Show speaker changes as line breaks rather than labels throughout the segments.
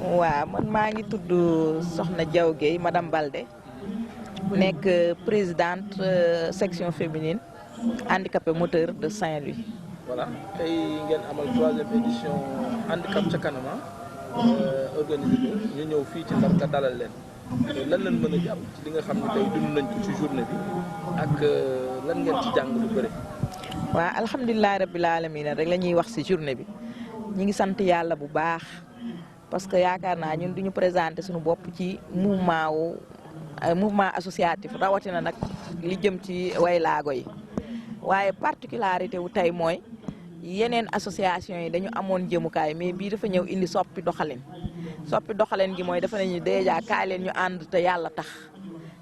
waaw man maa ngi tudd Soxna Diaw Gueye madame Balde nekk présidente section féminine handicapé moteur de Saint-Louis.
voilà tey ngeen amal 3e édition handicap ca kanam organisé ko ñu ñëw fii ci Ndar nga dalal leen lan lañ mën a jàpp ci li nga xam ne tey dund nañ ko ci journée bi ak lan ngeen ci jàng lu bëri.
waaw alhamdulilah rabbil alamin rek la ñuy wax si journée bi ñu ngi sant yàlla bu baax parce que yaakaar naa ñun duñu présenté suñu bopp ci mouvement associatif rawatina nag li jëm ci way laago yi waaye particularité wu tey mooy yeneen association yi dañu amoon jëmukaay mais bii dafa ñëw indi soppi doxalin gi mooy dafa nañu déjà kaay leen ñu ànd te yàlla tax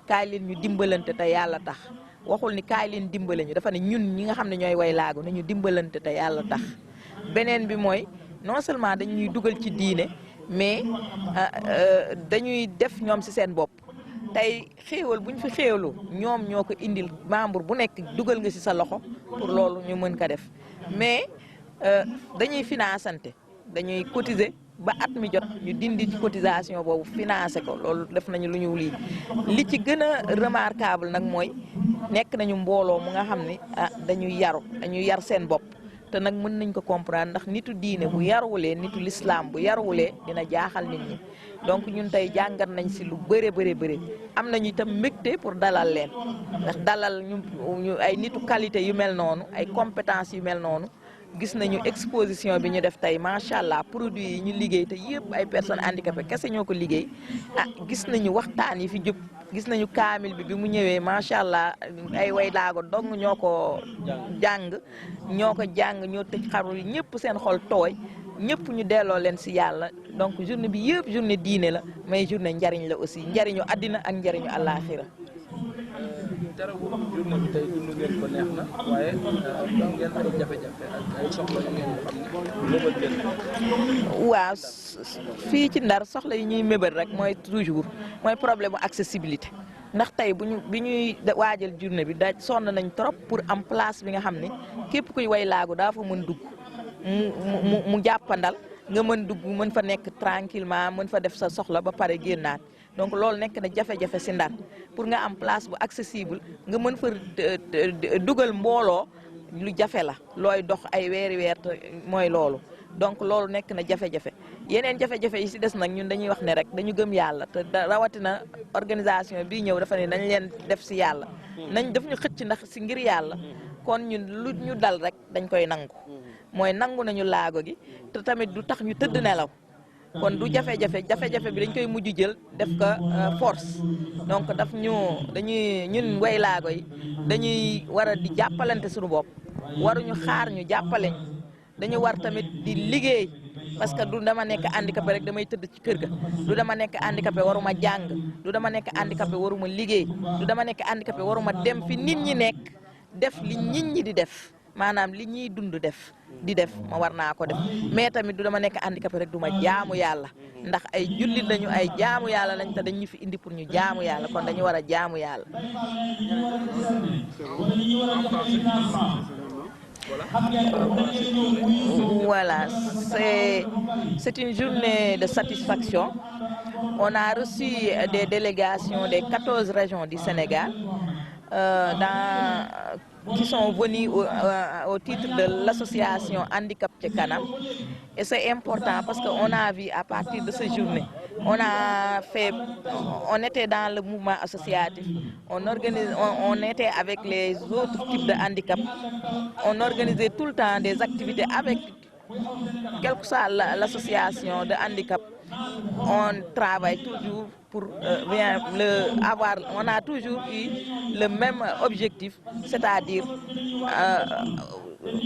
kaay leen ñu dimbalante te yàlla tax waxul ni kaay leen dimbale ñu dafa ne ñun ñi nga xam ne ñooy way laago nañu dimbalante te yàlla tax beneen bi mooy non seulement dañuy dugal ci diine mais dañuy def ñoom ci seen bopp tey xéewal bu ñu fi xéewalu ñoom ñoo ko indil membre bu nekk dugal nga ci sa loxo pour loolu ñu mën ko def mais dañuy financante dañuy cotiser ba at mi jot ñu dindi ci cotisation boobu financé ko loolu def nañu lu ñu li ci gën a remarquable nag mooy nekk nañu mbooloo mu nga xam ne dañuy yar seen bopp te nag mën nañ ko comprendre ndax nitu diine bu yaruwulee nitu l'islam bu yaruwulee dina jaaxal nit ñi donc ñun tey jàngat nañ si lu bëri am nañu itam mbégte pour dalal leen ndax dalal ñu ay nitu qualité yu mel noonu ay compétences yu mel noonu gis nañu exposition bi ñu def tey macha allah produits yi ñu liggéey te yëpp ay personnes handicapées kese ñoo ko liggéey gis nañu waxtaan yi fi jub gis nañu kaamil bi mu ñëwee macha allah ay way laago dong ñoo ko jàng ñoo tëj xarul ñëpp seen xol tooy ñëpp ñu delloo leen si yàlla donc journée bi yëpp journée diine la mais journée njariñ la aussi njariñu àddina ak njariñu àllaaxira.
terewul journée bi tey dund ngeen ko neex na waaye am ngeen ay jafe-jafe ak ay soxla yu ngeen xam ne mëbët ngeen.
waaw fii ci Ndar soxla yi ñuy mébét rek mooy toujours mooy problème mu accessibilité ndax tey bi ñuy waajal journée bi da sonn nañ trop pour am place bi nga xam ne képp kuy way laagu daa fa mën dugg mu jàppandal nga mën dugg mën fa nekk tranquillement mën fa def sa soxla ba pare génnaat donc loolu nekk na jafe-jafe si Ndar pour nga am place bu accessible nga mën fa dugal mbooloo lu jafe la looy dox ay weer mooy loolu donc loolu nekk na jafe-jafe yeneen jafe-jafe yi si des nag ñun dañuy wax ne rek dañu gëm yàlla te rawatina organisation bii ñëw dafa ne nañ leen def si yàlla nañ def ñu xëcc ndax si ngir yàlla kon ñun lu ñu dal rek dañ koy nangu mooy nangu nañu laago gi te tamit du tax ñu tëdd nelaw kon du jafe-jafe bi dañ koy mujj jël def ko force donc ñun way laago yi dañuy war a di jàppalante suñu bopp waruñu xaar ñu jàppale dañu war tamit di liggéey parce que du dama nekk handicapé rek damay tëdd ci kër ga du dama nekk handicapé waruma jàng du dama nekk handicapé waruma liggéey du dama nekk handicapé waruma dem fi nit ñi nekk def li nit ñi di def maanaam li ñuy dund di def ma war naa ko def mais tamit du dama nekk handicapé rek du ma jaamu yàlla ndax ay jullit lañu ay jaamu yàlla lañ te dañ ñu fi indi pour ñu jaamu yàlla kon dañu war a jaamu yàlla. Voilà, c'est une journée de satisfaction. On a reçu des délégations des 14 régions du Sénégal qui sont venus au titre de l'association Handicap ca Kanam. Et c'est important parce qu'on a vu à partir de cette journée, on était dans le mouvement associatif, on était avec les autres types de handicap, on organisait tout le temps des activités avec quelle que soit l'association de handicap. On travaille toujours pour on a toujours eu le même objectif, c'est-à-dire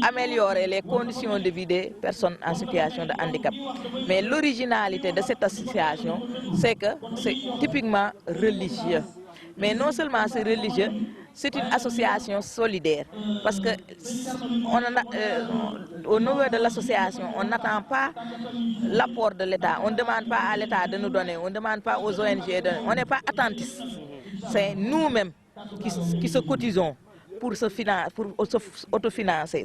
améliorer les conditions de vie des personnes en situation de handicap. Mais l'originalité de cette association, c'est que c'est typiquement religieux. Mais non seulement c'est religieux, c'est une association solidaire. Parce que au niveau de l'association, on n'attend pas l'apport de l'État. On ne demande pas à l'État de nous donner, on ne demande pas aux ONG de donner. On n'est pas attentistes. C'est nous-mêmes qui se cotisons pour s'autofinancer.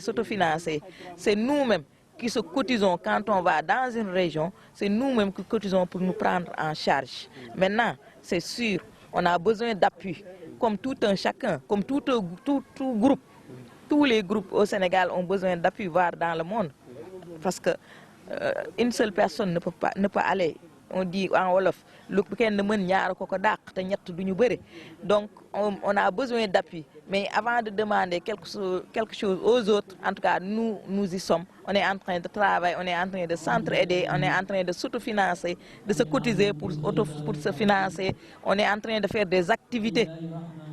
C'est nous-mêmes qui se cotisons quand on va dans une région, c'est nous-mêmes qui cotisons pour nous prendre en charge. Maintenant, c'est sûr, on a besoin d'appui, comme tout un chacun, comme tout groupe. Tous les groupes au Sénégal ont besoin d'appui, voire dans le monde. Parce que une seule personne ne peut pas aller. On dit en Wolof, donc on a besoin d'appui. Mais avant de demander quelque chose aux autres, en tout cas nous y sommes, on est en train de travailler, on est en train de s'entraider, on est en train de s'autofinancer, de se cotiser pour se financer, on est en train de faire des activités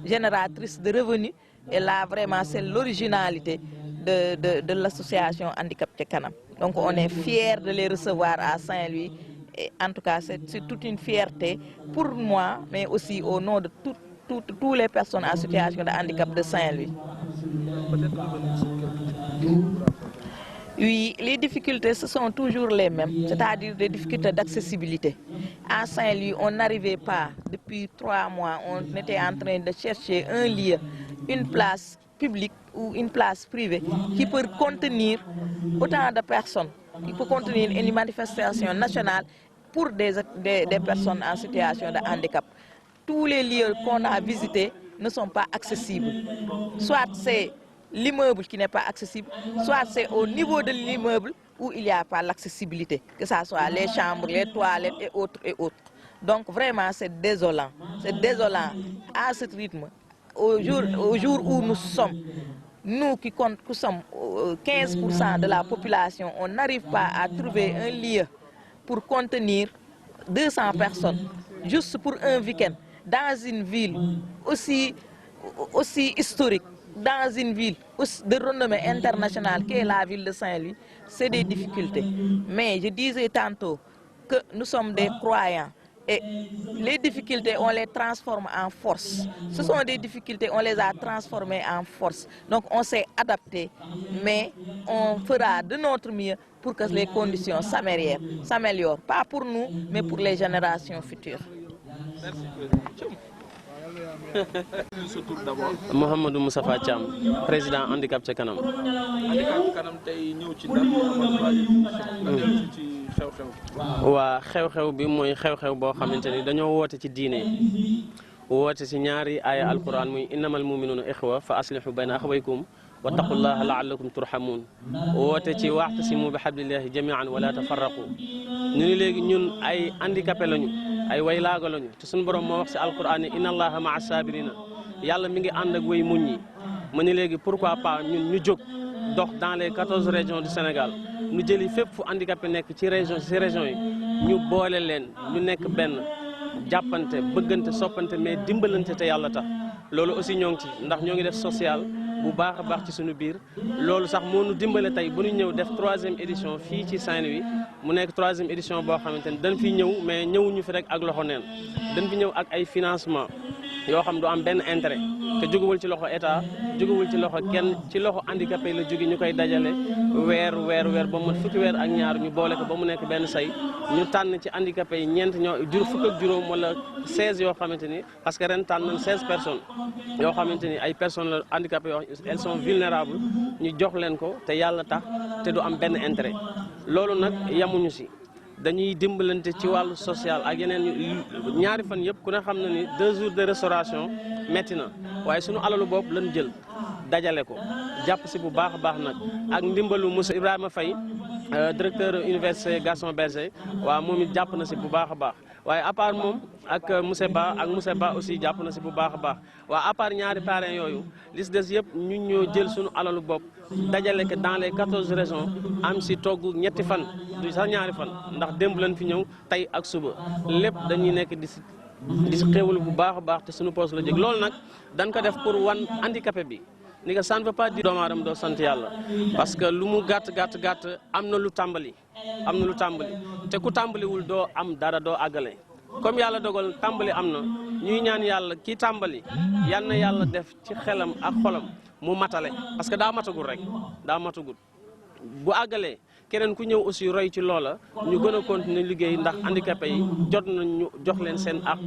génératrices de revenus. Et là, vraiment, c'est l'originalité de l'association Handicap Ca Kanam. Donc on est fiers de les recevoir à Saint-Louis. Et en tout cas, c'est toute une fierté pour moi, mais aussi au nom de toutes les personnes en situation de handicap de Saint-Louis. Oui, les difficultés, ce sont toujours les mêmes, c'est-à-dire des difficultés d'accessibilité. À Saint-Louis, on n'arrivait pas, depuis 3 mois, on était en train de chercher un lieu, une place publique ou une place privée qui peut contenir autant de personnes, qui peut contenir une manifestation nationale pour des personnes en situation de handicap. Tous les lieux qu'on a visités ne sont pas accessibles. Soit c'est l'immeuble qui n'est pas accessible, soit c'est au niveau de l'immeuble où il n'y a pas l'accessibilité, que ce soit les chambres, les toilettes et autres et autres. Donc vraiment c'est désolant. C'est désolant à ce rythme. Au jour où nous sommes, nous qui sommes 15% de la population, on n'arrive pas à trouver un lieu pour contenir 200 personnes, juste pour un week-end, dans une ville aussi historique, dans une ville de renommée internationale qu'est la ville de Saint-Louis, c'est des difficultés. Mais je disais tantôt que nous sommes des croyants. Et les difficultés, on les transforme en force. Ce sont des difficultés, on les a transformées en force. Donc on s'est adapté, mais on fera de notre mieux pour que les conditions s'améliorent. Pas pour nous, mais pour les générations futures.
Mouhamadou Moustapha Thiam, président Handicap Ca Kanam.
Handicap Ca Kanam tey ñëw ci Ndar
waa xew-xew bi mooy xew-xew boo xamante ni dañoo woote ci diine woote ci ñaari aaya alquran muy innamal mu'minuna ixwa fa aslihu bayna axawaykum wattaqullaha la'allakum turhamun woote ci wa'tasimu bi hablillahi jami'an wala tafarraqu ñu ni léegi ñun ay handicapé lañu ay waylaago lañu te suñu borom moo wax ci alquran ni inna allaha ma'a sabirina yàlla mi ngi ànd ak way muñ ñi ma ni léegi pourquoi pas ñun ñu jóg dox dans les 14 régions du Sénégal ñu jëli fépp fu handicapé nekk ci régions yi ñu boole leen ñu nekk benn jàppante bëggante soppante mais dimbalante te yàlla tax loolu aussi ñoo ngi ci ndax ñoo ngi def social bu baax a baax ci suñu biir loolu sax moo ñu dimbale tey bu ñu ñëw def 3e édition fii ci Saint-Louis mu nekk 3e édition boo xamante ni dañ fi ñëw mais ñëwuñu fi rek ak loxo neen dañ fi ñëw ak ay financement yoo xam du am benn intérêt te jógewul ci loxo état jógewul ci loxo kenn ci loxo handicapé la jóge ñu koy dajale weer ba mu fukki weer ak ñaar ñu boole ko ba mu nekk benn say ñu tànn ci handicapé yi ñeent ñoo fukk ak juróom wala 16 yoo xamante ni parce que ren tànn nañ 16 personnes yoo xamante ni ay personnes la handicapé yoo elles sont vulnérables ñu jox leen ko te yàlla tax te du am benn intérêt loolu nag yamuñu si dañuy dimbalante ci wàllu social ak yeneen ñaari fan yëpp ku ne xam na ni 2 jours de restauration metti na waaye sunu alalu bopp lañ jël dajale ko jàpp si bu baax a baax nag ak ndimbalu monsieur Ibrahima Faye directeur université Gaston Berger waaw moom it jàpp na si bu baax a baax waaye à part moom ak monsieur Ba aussi jàpp na si bu baax a baax waaw à part ñaari parrains yooyu li si des yëpp ñun ñoo jël sunu alalu bopp dajale ko dans les 14 régions am si togg ñetti fan du sax ñaari fan ndax démb lañ fi ñëw tey ak suba lépp dañuy nekk di si xéwlu bu baax a baax te suñu poos la jég loolu nag dañ ko def pour wan handicapé bi ni que ça ne veut pas dire doomu aadama doo sant yàlla parce que lu mu gàtt am na lu tàmbali te ku tàmbaliwul doo am dara doo àggale comme yàlla dogal tàmbali am na ñuy ñaan yàlla kii tàmbali yal na yàlla def ci xelam ak xolam mu matale parce que daa matagul bu àggalee keneen ku ñëw aussi roy ci loola ñu gën a continuer liggéey ndax handicapé yi jot nañ ñu jox leen seen ak